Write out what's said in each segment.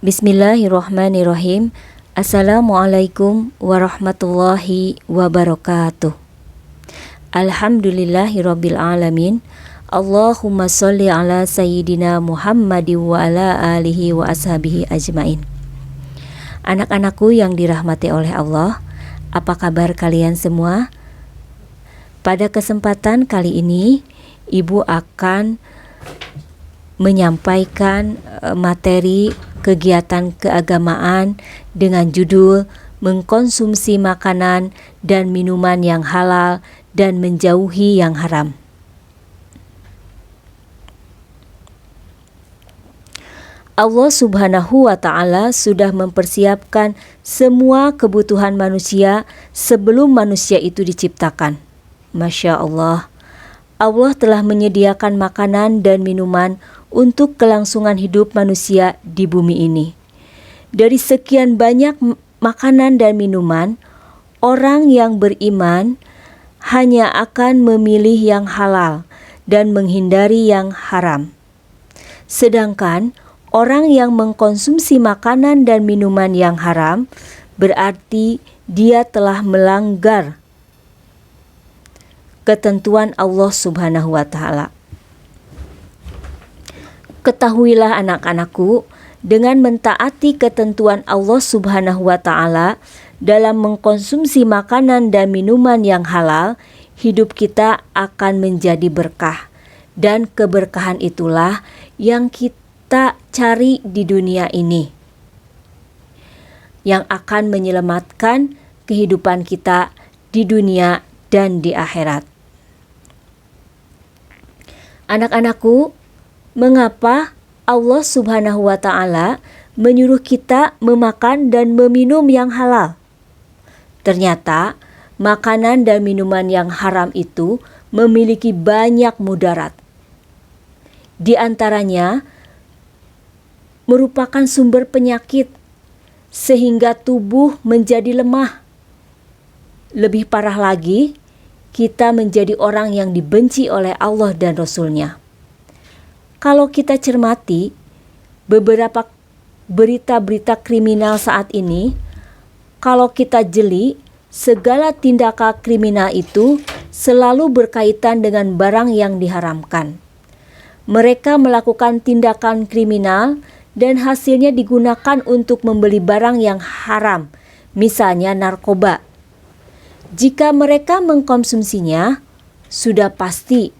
Bismillahirrahmanirrahim. Assalamualaikum warahmatullahi wabarakatuh. Alhamdulillahirabbil alamin. Allahumma sholli ala sayyidina Muhammadin wa ala alihi wa ashabihi ajmain. Anak-anakku yang dirahmati oleh Allah, apa kabar kalian semua? Pada kesempatan kali ini, Ibu akan menyampaikan materi kegiatan keagamaan dengan judul mengkonsumsi makanan dan minuman yang halal dan menjauhi yang haram. Allah Subhanahu wa Ta'ala sudah mempersiapkan semua kebutuhan manusia sebelum manusia itu diciptakan. Masya Allah, Allah telah menyediakan makanan dan minuman untuk kelangsungan hidup manusia di bumi ini. Dari sekian banyak makanan dan minuman, orang yang beriman hanya akan memilih yang halal dan menghindari yang haram. Sedangkan orang yang mengkonsumsi makanan dan minuman yang haram berarti dia telah melanggar ketentuan Allah Subhanahu wa Ta'ala. Ketahuilah anak-anakku, dengan mentaati ketentuan Allah Subhanahu wa Ta'ala dalam mengkonsumsi makanan dan minuman yang halal, hidup kita akan menjadi berkah. Dan keberkahan itulah yang kita cari di dunia ini, yang akan menyelamatkan kehidupan kita di dunia dan di akhirat. Anak-anakku, mengapa Allah Subhanahu wa Ta'ala menyuruh kita memakan dan meminum yang halal? Ternyata makanan dan minuman yang haram itu memiliki banyak mudarat. Di antaranya merupakan sumber penyakit sehingga tubuh menjadi lemah. Lebih parah lagi, kita menjadi orang yang dibenci oleh Allah dan Rasul-Nya. Kalau kita cermati beberapa berita-berita kriminal saat ini, kalau kita jeli, segala tindakan kriminal itu selalu berkaitan dengan barang yang diharamkan. Mereka melakukan tindakan kriminal dan hasilnya digunakan untuk membeli barang yang haram, misalnya narkoba. Jika mereka mengkonsumsinya, sudah pasti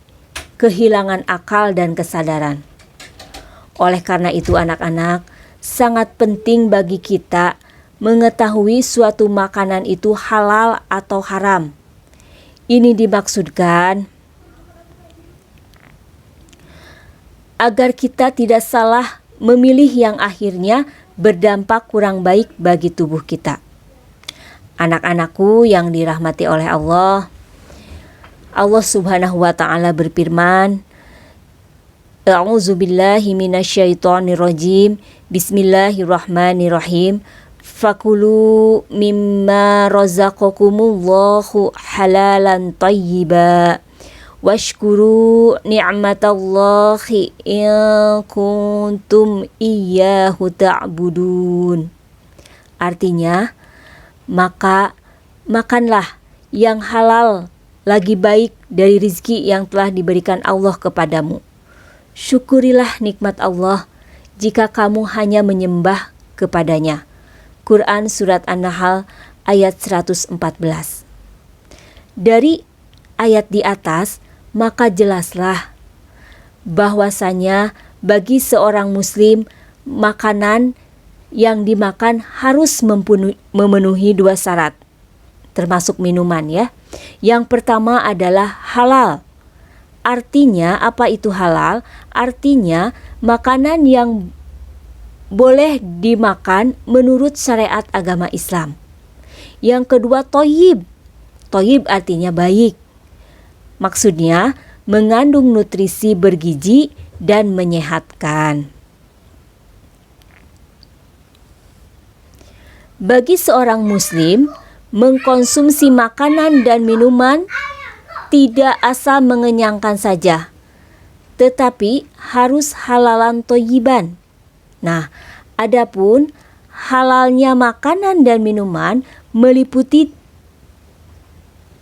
kehilangan akal dan kesadaran. Oleh karena itu anak-anak, sangat penting bagi kita mengetahui suatu makanan itu halal atau haram. Ini dimaksudkan agar kita tidak salah memilih yang akhirnya berdampak kurang baik bagi tubuh kita. Anak-anakku yang dirahmati oleh Allah, Allah Subhanahu wa Ta'ala berfirman, A'udzubillahi minasyaitonirrajim. Bismillahirrahmanirrahim. Fakulu mimma razaqakumullahu halalan tayyiba. Washkuru ni'matallahi in kuntum iyyahu ta'budun. Artinya, maka makanlah yang halal lagi baik dari rizki yang telah diberikan Allah kepadamu. Syukurilah nikmat Allah jika kamu hanya menyembah kepadanya. Quran Surat An-Nahl ayat 114. Dari ayat di atas, maka jelaslah bahwasanya bagi seorang muslim, makanan yang dimakan harus memenuhi dua syarat, termasuk minuman ya. Yang pertama adalah halal. Artinya apa itu halal? Artinya makanan yang boleh dimakan menurut syariat agama Islam. Yang kedua thayyib. Thayyib artinya baik. Maksudnya mengandung nutrisi bergizi dan menyehatkan. Bagi seorang muslim, mengkonsumsi makanan dan minuman tidak asal mengenyangkan saja, tetapi harus halalan thayyiban. Nah, Adapun halalnya makanan dan minuman meliputi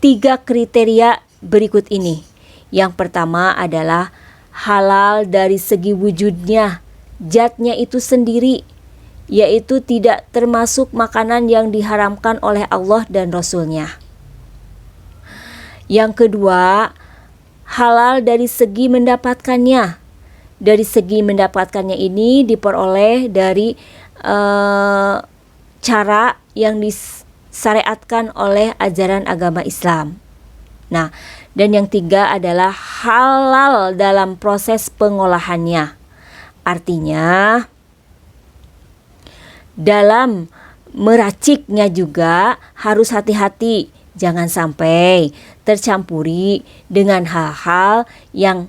3 kriteria berikut ini. Yang pertama adalah halal dari segi wujudnya, zatnya itu sendiri, yaitu tidak termasuk makanan yang diharamkan oleh Allah dan Rasul-Nya. Yang kedua, halal dari segi mendapatkannya. Dari segi mendapatkannya ini diperoleh dari cara yang disyariatkan oleh ajaran agama Islam. Nah, dan yang tiga adalah halal dalam proses pengolahannya. Artinya, dalam meraciknya juga harus hati-hati. Jangan sampai tercampuri dengan hal-hal yang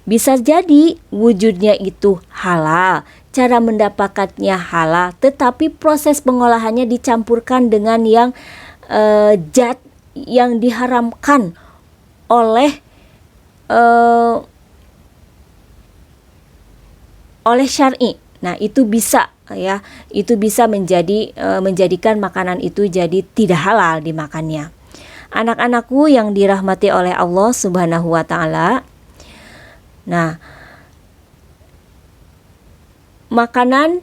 bisa jadi wujudnya itu halal, cara mendapatkannya halal, tetapi proses pengolahannya dicampurkan dengan yang zat yang diharamkan oleh syar'i. Nah, itu bisa ya, itu bisa menjadikan makanan itu jadi tidak halal dimakannya. Anak-anakku yang dirahmati oleh Allah Subhanahu wa taala. Nah, makanan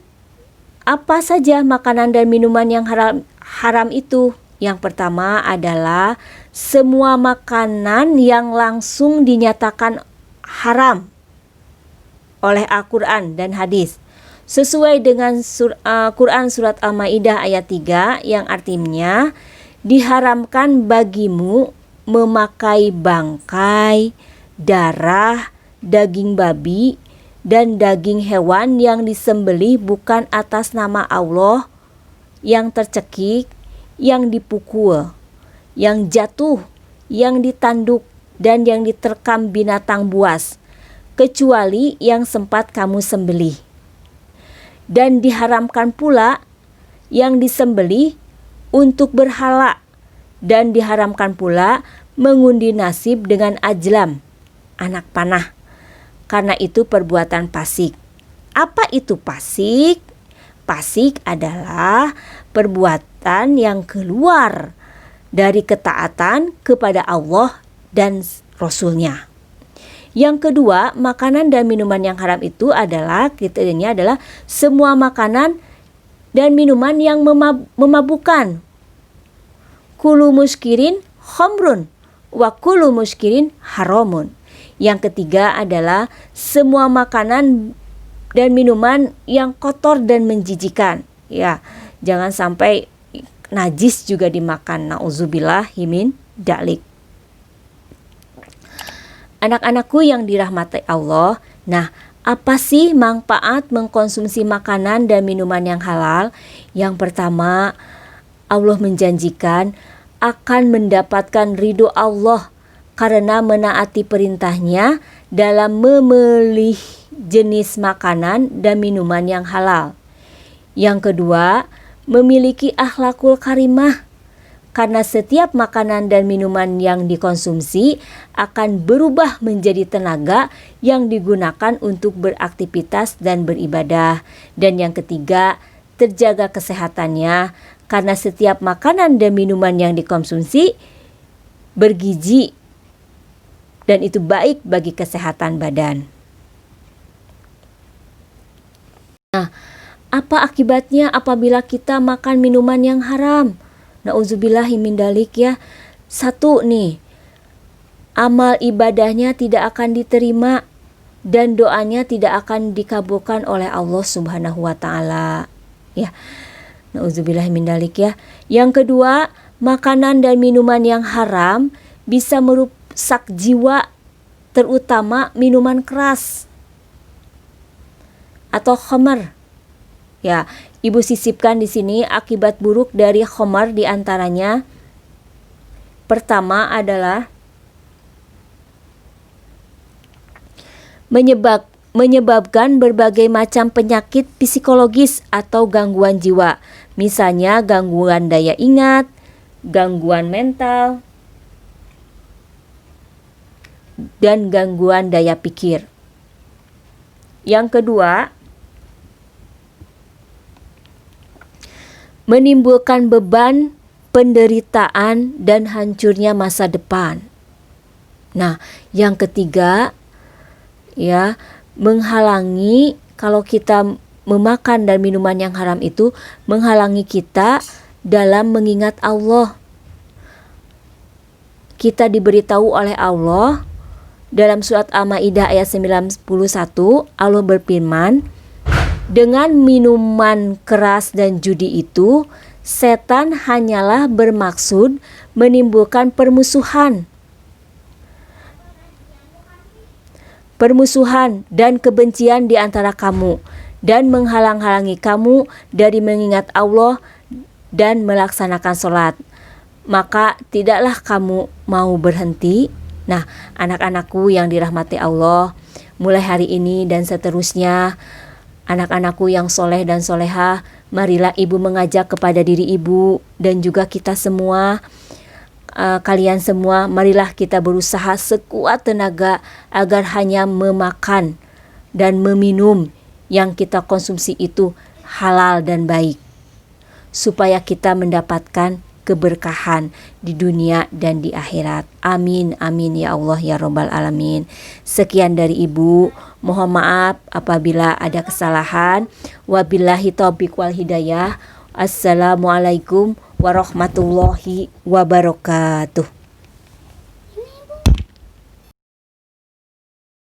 apa saja makanan dan minuman yang haram itu? Yang pertama adalah semua makanan yang langsung dinyatakan haram oleh Al-Quran dan hadis. Sesuai dengan Quran surat Al-Maidah ayat 3 yang artinya diharamkan bagimu memakai bangkai, darah, daging babi, dan daging hewan yang disembelih bukan atas nama Allah, yang tercekik, yang dipukul, yang jatuh, yang ditanduk, dan yang diterkam binatang buas, kecuali yang sempat kamu sembelih. Dan diharamkan pula yang disembelih untuk berhala, dan diharamkan pula mengundi nasib dengan ajlam, anak panah, karena itu perbuatan fasik. Apa itu fasik? Fasik adalah perbuatan yang keluar dari ketaatan kepada Allah dan Rasul-Nya. Yang kedua, makanan dan minuman yang haram itu adalah, kriterianya adalah semua makanan dan minuman yang memabukkan. Kulu muskirin khamrun wa kulu muskirin haramun. Yang ketiga adalah semua makanan dan minuman yang kotor dan menjijikan. Ya, jangan sampai najis juga dimakan. Nauzubillah min dzalik. Anak-anakku yang dirahmati Allah, nah, apa sih manfaat mengkonsumsi makanan dan minuman yang halal? Yang pertama, Allah menjanjikan akan mendapatkan ridho Allah karena menaati perintahnya dalam memilih jenis makanan dan minuman yang halal. Yang kedua, memiliki akhlakul karimah, karena setiap makanan dan minuman yang dikonsumsi akan berubah menjadi tenaga yang digunakan untuk beraktivitas dan beribadah. Dan yang ketiga, terjaga kesehatannya, karena setiap makanan dan minuman yang dikonsumsi bergizi dan itu baik bagi kesehatan badan. Nah, apa akibatnya apabila kita makan minuman yang haram? Nauzubillahi min dzalik ya. Satu nih, amal ibadahnya tidak akan diterima dan doanya tidak akan dikabulkan oleh Allah Subhanahu wa taala. Ya. Nauzubillahi min dzalik ya. Yang kedua, makanan dan minuman yang haram bisa merusak jiwa, terutama minuman keras atau khamar. Ya, Ibu sisipkan di sini akibat buruk dari khamar di antaranya. Pertama adalah menyebabkan berbagai macam penyakit psikologis atau gangguan jiwa. Misalnya gangguan daya ingat, gangguan mental, dan gangguan daya pikir. Yang kedua, menimbulkan beban, penderitaan, dan hancurnya masa depan. Nah, yang ketiga, ya, menghalangi kalau kita memakan dan minuman yang haram itu menghalangi kita dalam mengingat Allah. Kita diberitahu oleh Allah dalam surat Al-Maidah ayat 91, Allah berfirman, dengan minuman keras dan judi itu, setan hanyalah bermaksud menimbulkan permusuhan dan kebencian di antara kamu dan menghalang-halangi kamu dari mengingat Allah dan melaksanakan sholat. Maka tidaklah kamu mau berhenti. Nah, anak-anakku yang dirahmati Allah, mulai hari ini dan seterusnya, anak-anakku yang soleh dan solehah, marilah ibu mengajak kepada diri ibu dan juga kita semua, kalian semua, marilah kita berusaha sekuat tenaga agar hanya memakan dan meminum yang kita konsumsi itu halal dan baik, supaya kita mendapatkan keberkahan di dunia dan di akhirat. Amin, amin ya Allah ya Rabbal Alamin. Sekian dari ibu, mohon maaf apabila ada kesalahan. Wabillahi taufiq wal hidayah. Assalamualaikum warahmatullahi wabarakatuh.